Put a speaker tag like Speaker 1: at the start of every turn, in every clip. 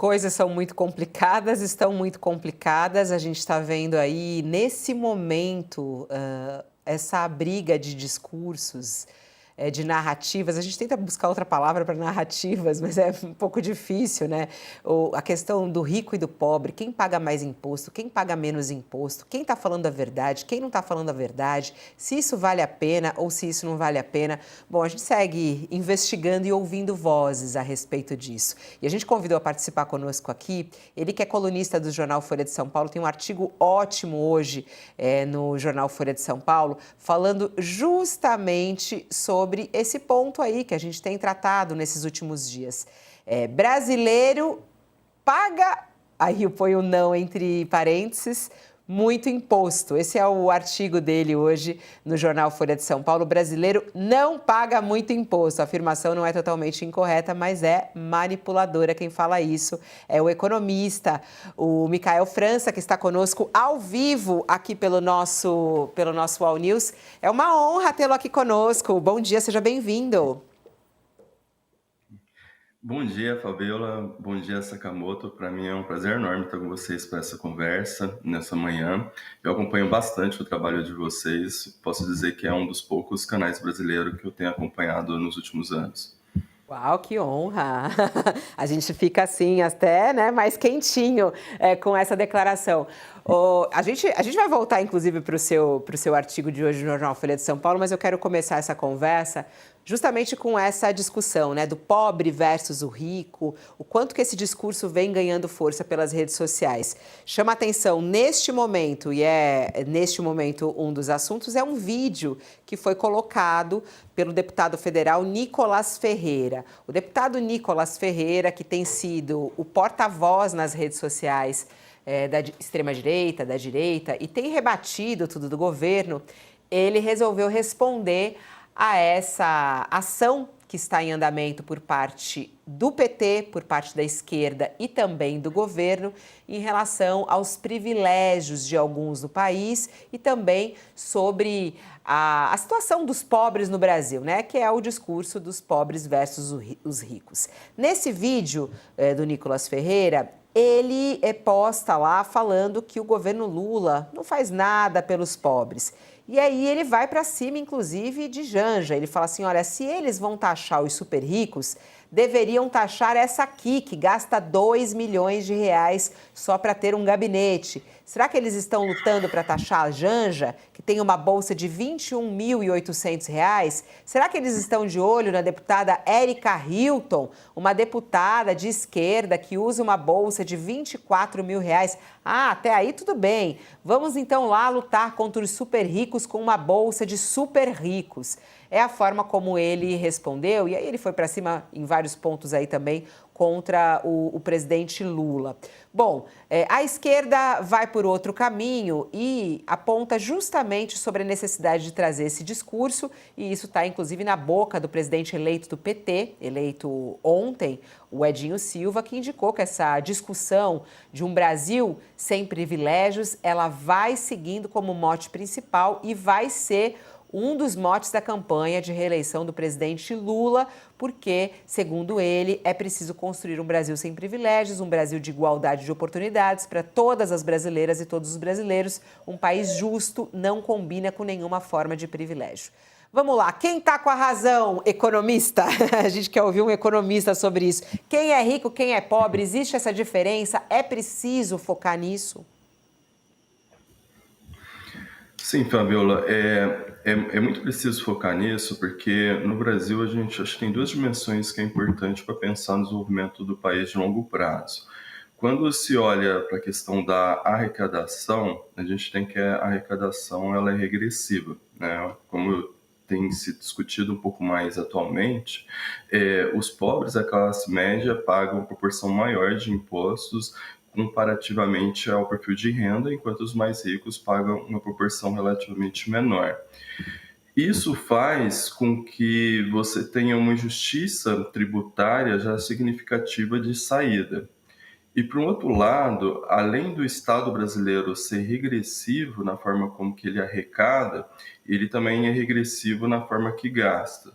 Speaker 1: coisas são muito complicadas, estão muito complicadas. A gente está vendo aí, nesse momento, essa briga de discursos, de narrativas. A gente tenta buscar outra palavra para narrativas, mas é um pouco difícil, né? A questão do rico e do pobre, quem paga mais imposto, quem paga menos imposto, quem está falando a verdade, quem não está falando a verdade, se isso vale a pena ou se isso não vale a pena. Bom, a gente segue investigando e ouvindo vozes a respeito disso. E a gente convidou a participar conosco aqui, ele que é colunista do jornal Folha de São Paulo, tem um artigo ótimo hoje no jornal Folha de São Paulo, falando justamente sobre esse ponto aí que a gente tem tratado nesses últimos dias. Brasileiro paga, aí eu ponho o não entre parênteses, muito imposto. Esse é o artigo dele hoje no jornal Folha de São Paulo. O brasileiro não paga muito imposto. A afirmação não é totalmente incorreta, mas é manipuladora. Quem fala isso é o economista, o Micael França, que está conosco ao vivo aqui pelo nosso All News. É uma honra tê-lo aqui conosco. Bom dia, seja bem-vindo.
Speaker 2: Bom dia, Fabiola. Bom dia, Sakamoto. Para mim é um prazer enorme estar com vocês para essa conversa nessa manhã. Eu acompanho bastante o trabalho de vocês. Posso dizer que é um dos poucos canais brasileiros que eu tenho acompanhado nos últimos anos.
Speaker 1: Uau, que honra! A gente fica assim até, né, mais quentinho com essa declaração. A gente vai voltar, inclusive, para o seu artigo de hoje no Jornal Folha de São Paulo, mas eu quero começar essa conversa justamente com essa discussão, né, do pobre versus o rico, o quanto que esse discurso vem ganhando força pelas redes sociais. Chama atenção neste momento, e neste momento um dos assuntos, é um vídeo que foi colocado pelo deputado federal Nicolas Ferreira. O deputado Nicolas Ferreira, que tem sido o porta-voz nas redes sociais da extrema-direita, da direita, e tem rebatido tudo do governo, ele resolveu responder a essa ação que está em andamento por parte do PT, por parte da esquerda e também do governo, em relação aos privilégios de alguns no país e também sobre a situação dos pobres no Brasil, né? Que é o discurso dos pobres versus os ricos. Nesse vídeo do Nicolas Ferreira, ele posta lá falando que o governo Lula não faz nada pelos pobres. E aí ele vai para cima, inclusive, de Janja. Ele fala assim, olha, se eles vão taxar os super ricos, deveriam taxar essa aqui, que gasta 2 milhões de reais só para ter um gabinete. Será que eles estão lutando para taxar a Janja, que tem uma bolsa de R$ 21.800? Será que eles estão de olho na deputada Érica Hilton, uma deputada de esquerda que usa uma bolsa de R$ 24 mil? Ah, até aí tudo bem. Vamos então lá lutar contra os super ricos com uma bolsa de super ricos. É a forma como ele respondeu, e aí ele foi para cima em vários pontos aí também contra o presidente Lula. Bom, a esquerda vai por outro caminho e aponta justamente sobre a necessidade de trazer esse discurso, e isso está inclusive na boca do presidente eleito do PT, eleito ontem, o Edinho Silva, que indicou que essa discussão de um Brasil sem privilégios, ela vai seguindo como mote principal e vai ser um dos motes da campanha de reeleição do presidente Lula, porque, segundo ele, é preciso construir um Brasil sem privilégios, um Brasil de igualdade de oportunidades para todas as brasileiras e todos os brasileiros. Um país justo não combina com nenhuma forma de privilégio. Vamos lá, quem está com a razão, economista? A gente quer ouvir um economista sobre isso. Quem é rico, quem é pobre? Existe essa diferença? É preciso focar nisso?
Speaker 2: Sim, Fabiola, é muito preciso focar nisso, porque no Brasil a gente acho que tem duas dimensões que é importante para pensar no desenvolvimento do país de longo prazo. Quando se olha para a questão da arrecadação, a gente tem que a arrecadação ela é regressiva, né? Como tem se discutido um pouco mais atualmente, os pobres, a classe média, pagam uma proporção maior de impostos comparativamente ao perfil de renda, enquanto os mais ricos pagam uma proporção relativamente menor. Isso faz com que você tenha uma injustiça tributária já significativa de saída. E, por um outro lado, além do Estado brasileiro ser regressivo na forma como que ele arrecada, ele também é regressivo na forma que gasta.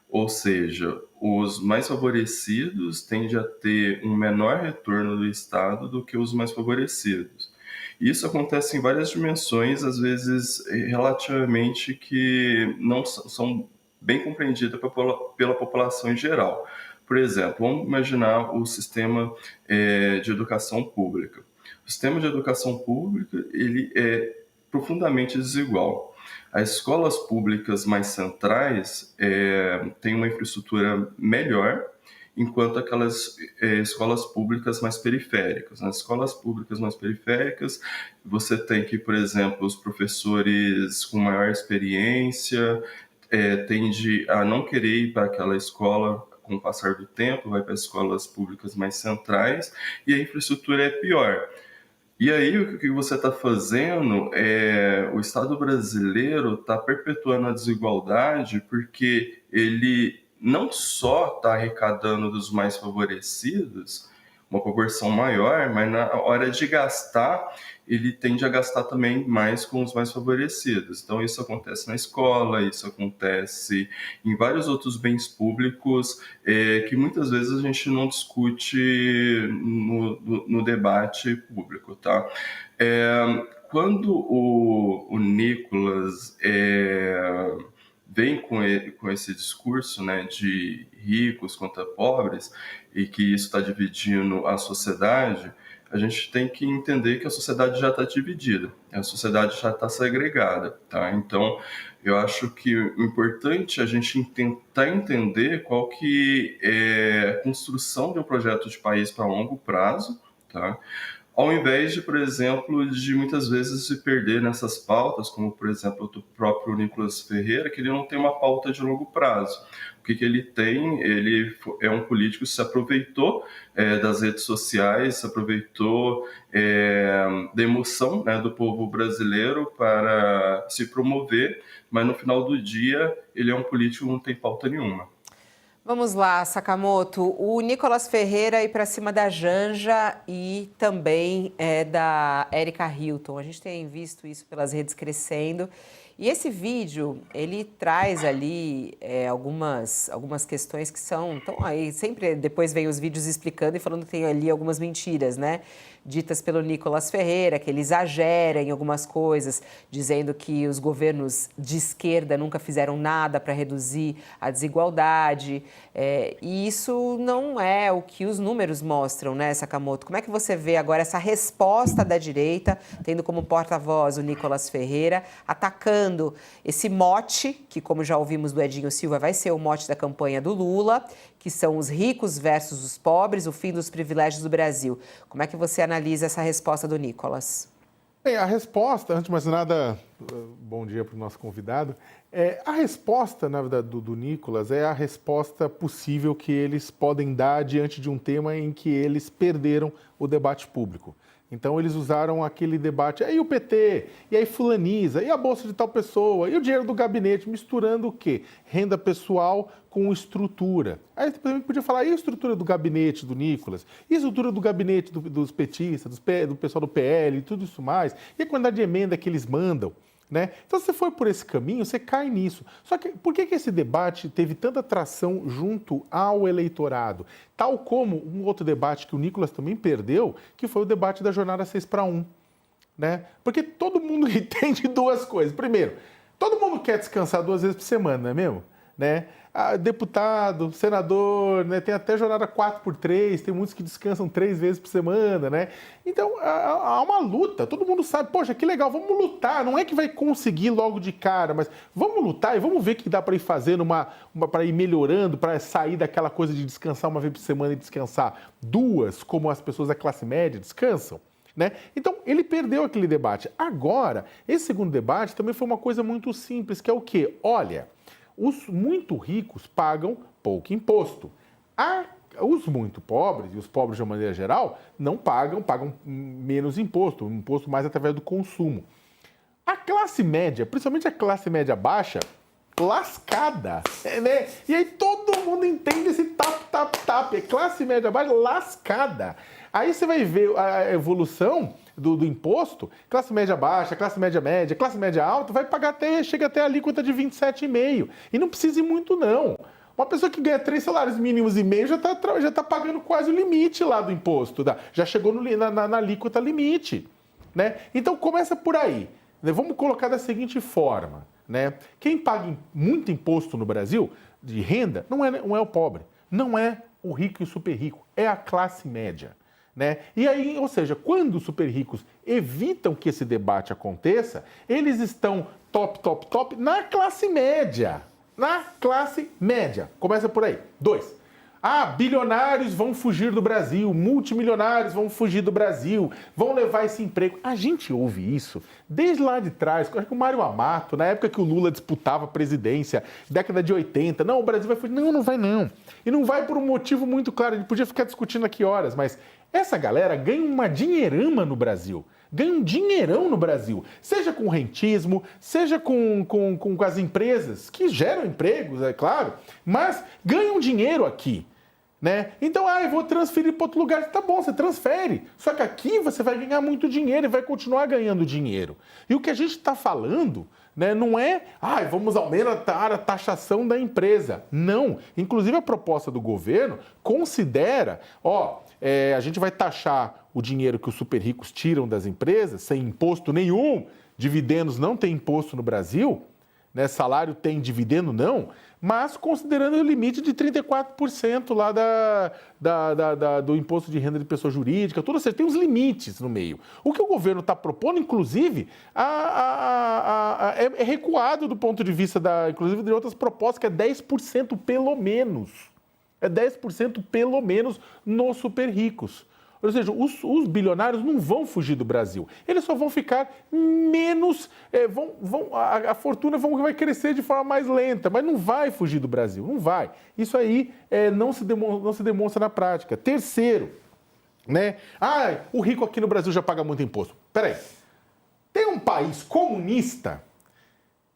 Speaker 2: Ou seja, os mais favorecidos tendem a ter um menor retorno do Estado do que os mais favorecidos. Isso acontece em várias dimensões, às vezes relativamente que não são bem compreendidas pela população em geral. Por exemplo, vamos imaginar o sistema de educação pública. O sistema de educação pública ele é profundamente desigual. As escolas públicas mais centrais têm uma infraestrutura melhor, enquanto aquelas escolas públicas mais periféricas. Nas escolas públicas mais periféricas, você tem que, por exemplo, os professores com maior experiência tende a não querer ir para aquela escola com o passar do tempo, vai para as escolas públicas mais centrais e a infraestrutura é pior. E aí, o que você está fazendo o Estado brasileiro está perpetuando a desigualdade porque ele não só está arrecadando dos mais favorecidos, uma proporção maior, mas na hora de gastar, ele tende a gastar também mais com os mais favorecidos. Então, isso acontece na escola, isso acontece em vários outros bens públicos que muitas vezes a gente não discute no debate público, tá? Quando o Nicolas vem com esse discurso, né, de ricos contra pobres e que isso está dividindo a sociedade, a gente tem que entender que a sociedade já está dividida, a sociedade já está segregada, tá? Então, eu acho que o importante é a gente tentar entender qual que é a construção de um projeto de país para longo prazo, tá? Ao invés de, por exemplo, de muitas vezes se perder nessas pautas, como, por exemplo, do próprio Nicolas Ferreira, que ele não tem uma pauta de longo prazo. O que ele tem? Ele é um político que se aproveitou das redes sociais, se aproveitou da emoção, né, do povo brasileiro para se promover, mas no final do dia ele é um político que não tem pauta nenhuma.
Speaker 1: Vamos lá, Sakamoto. O Nicolas Ferreira ir para cima da Janja e também da Erika Hilton. A gente tem visto isso pelas redes crescendo. E esse vídeo, ele traz ali algumas questões que estão aí. Sempre depois vem os vídeos explicando e falando que tem ali algumas mentiras, né? Ditas pelo Nicolas Ferreira, que ele exagera em algumas coisas, dizendo que os governos de esquerda nunca fizeram nada para reduzir a desigualdade. E isso não é o que os números mostram, né, Sakamoto? Como é que você vê agora essa resposta da direita, tendo como porta-voz o Nicolas Ferreira, atacando esse mote, que como já ouvimos do Edinho Silva, vai ser o mote da campanha do Lula, que são os ricos versus os pobres, o fim dos privilégios do Brasil. Como é que você analisa essa resposta do Nicolas?
Speaker 3: Bem, a resposta, antes de mais nada, bom dia para o nosso convidado. A resposta, na verdade, do Nicolas é a resposta possível que eles podem dar diante de um tema em que eles perderam o debate público. Então, eles usaram aquele debate, aí o PT, e aí fulaniza, e a bolsa de tal pessoa, e o dinheiro do gabinete, misturando o quê? Renda pessoal com estrutura. Aí você podia falar, e a estrutura do gabinete do Nicolas? E a estrutura do gabinete dos petistas, do pessoal do PL, e tudo isso mais? E a quantidade de emenda que eles mandam? Né? Então, se você for por esse caminho, você cai nisso. Só que por que esse debate teve tanta atração junto ao eleitorado? Tal como um outro debate que o Nicolas também perdeu, que foi o debate da jornada 6-1. Né? Porque todo mundo entende duas coisas. Primeiro, todo mundo quer descansar 2 vezes por semana, não é mesmo? Né? Deputado, senador, né? Tem até jornada 4x3, tem muitos que descansam 3 vezes por semana, né? Então, há uma luta, todo mundo sabe, poxa, que legal, vamos lutar, não é que vai conseguir logo de cara, mas vamos lutar e vamos ver o que dá para ir fazendo, para ir melhorando, para sair daquela coisa de descansar 1 vez por semana e descansar 2, como as pessoas da classe média descansam. Né? Então, ele perdeu aquele debate. Agora, esse segundo debate também foi uma coisa muito simples, que é o quê? Olha, os muito ricos pagam pouco imposto. Os muito pobres, e os pobres de uma maneira geral, não pagam menos imposto, um imposto mais através do consumo. A classe média, principalmente a classe média baixa, lascada, né? E aí todo mundo entende esse tap, é classe média baixa lascada. Aí você vai ver a evolução do imposto, classe média baixa, classe média média, classe média alta, vai pagar chega até a alíquota de 27,5%. E não precisa ir muito, não. Uma pessoa que ganha 3 salários mínimos e meio já está pagando quase o limite lá do imposto. Já chegou na alíquota limite. Né? Então começa por aí. Né? Vamos colocar da seguinte forma. Né? Quem paga muito imposto no Brasil de renda não é o pobre, não é o rico e o super rico, é a classe média. Né? E aí, ou seja, quando os super ricos evitam que esse debate aconteça, eles estão top na classe média. Na classe média. Começa por aí. 2. Bilionários vão fugir do Brasil, multimilionários vão fugir do Brasil, vão levar esse emprego. A gente ouve isso desde lá de trás, acho que o Mário Amato, na época que o Lula disputava a presidência, década de 80, não, o Brasil vai fugir. Não, não vai não. E não vai por um motivo muito claro, a gente podia ficar discutindo aqui horas, mas essa galera ganha uma dinheirama no Brasil. Ganha um dinheirão no Brasil, seja com rentismo, seja com as empresas que geram empregos, é claro, mas ganham dinheiro aqui. Né? Então, eu vou transferir para outro lugar. Tá bom, você transfere. Só que aqui você vai ganhar muito dinheiro e vai continuar ganhando dinheiro. E o que a gente está falando, né, não é, vamos aumentar a taxação da empresa. Não. Inclusive, a proposta do governo considera, a gente vai taxar o dinheiro que os super ricos tiram das empresas sem imposto nenhum. Dividendos não tem imposto no Brasil, né? Salário tem, dividendo não, mas considerando o limite de 34% lá do imposto de renda de pessoa jurídica, tudo assim, tem uns limites no meio. O que o governo está propondo, inclusive, é recuado do ponto de vista inclusive de outras propostas, que é 10% pelo menos. É 10% pelo menos nos super ricos. Ou seja, os bilionários não vão fugir do Brasil. Eles só vão ficar menos... a fortuna vai crescer de forma mais lenta, mas não vai fugir do Brasil. Não vai. Isso aí não se demonstra na prática. Terceiro, né? O rico aqui no Brasil já paga muito imposto. Peraí. Tem um país comunista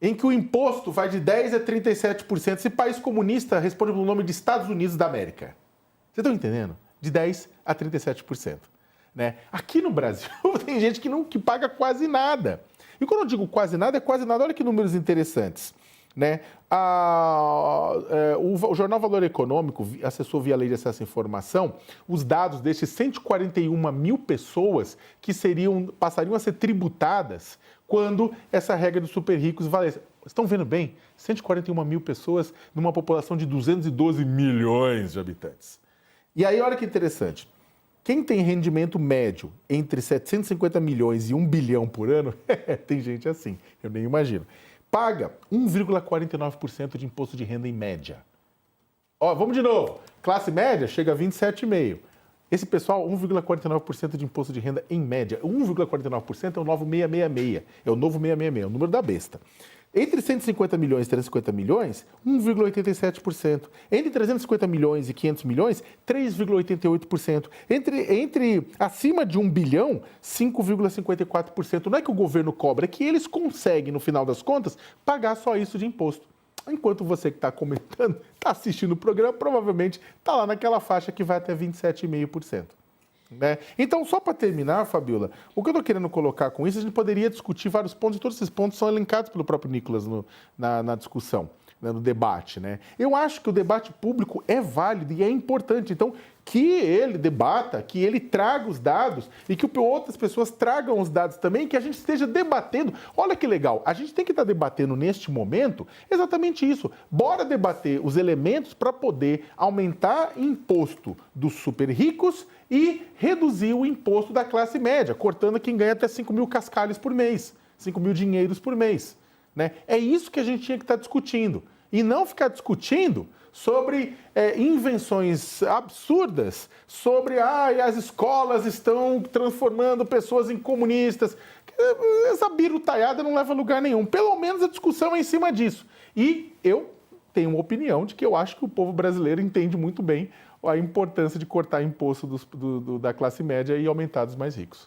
Speaker 3: em que o imposto vai de 10% a 37%. Esse país comunista responde pelo nome de Estados Unidos da América. Vocês estão entendendo? De 10% a 37%. Né? Aqui no Brasil tem gente que paga quase nada. E quando eu digo quase nada, é quase nada. Olha que números interessantes. Né? O Jornal Valor Econômico acessou via Lei de Acesso à Informação os dados destes 141 mil pessoas que passariam a ser tributadas quando essa regra dos super ricos valesse. Estão vendo bem? 141 mil pessoas numa população de 212 milhões de habitantes. E aí, olha que interessante. Quem tem rendimento médio entre 750 milhões e 1 bilhão por ano, tem gente assim, eu nem imagino, paga 1,49% de imposto de renda em média. Vamos de novo. Classe média chega a 27,5%. Esse pessoal, 1,49% de imposto de renda em média. 1,49% é o novo 666. É o novo 666, é o número da besta. Entre 150 milhões e 350 milhões, 1,87%. Entre 350 milhões e 500 milhões, 3,88%. Entre acima de 1 bilhão, 5,54%. Não é que o governo cobra, é que eles conseguem, no final das contas, pagar só isso de imposto. Enquanto você que está comentando, está assistindo o programa, provavelmente está lá naquela faixa que vai até 27,5%. Né? Então, só para terminar, Fabiola, o que eu estou querendo colocar com isso, a gente poderia discutir vários pontos, e todos esses pontos são elencados pelo próprio Nicolas na discussão, né, no debate. Né? Eu acho que o debate público é válido e é importante. Então, que ele debata, que ele traga os dados e que outras pessoas tragam os dados também, que a gente esteja debatendo. Olha que legal, a gente tem que estar debatendo neste momento exatamente isso. Bora debater os elementos para poder aumentar imposto dos super ricos e reduzir o imposto da classe média, cortando quem ganha até 5 mil cascalhos por mês, 5 mil dinheiros por mês. Né? É isso que a gente tinha que estar discutindo. E não ficar discutindo sobre invenções absurdas, sobre as escolas estão transformando pessoas em comunistas. Essa birutaiada não leva a lugar nenhum. Pelo menos a discussão é em cima disso. E eu tenho uma opinião de que eu acho que o povo brasileiro entende muito bem a importância de cortar imposto da classe média e aumentar dos mais ricos.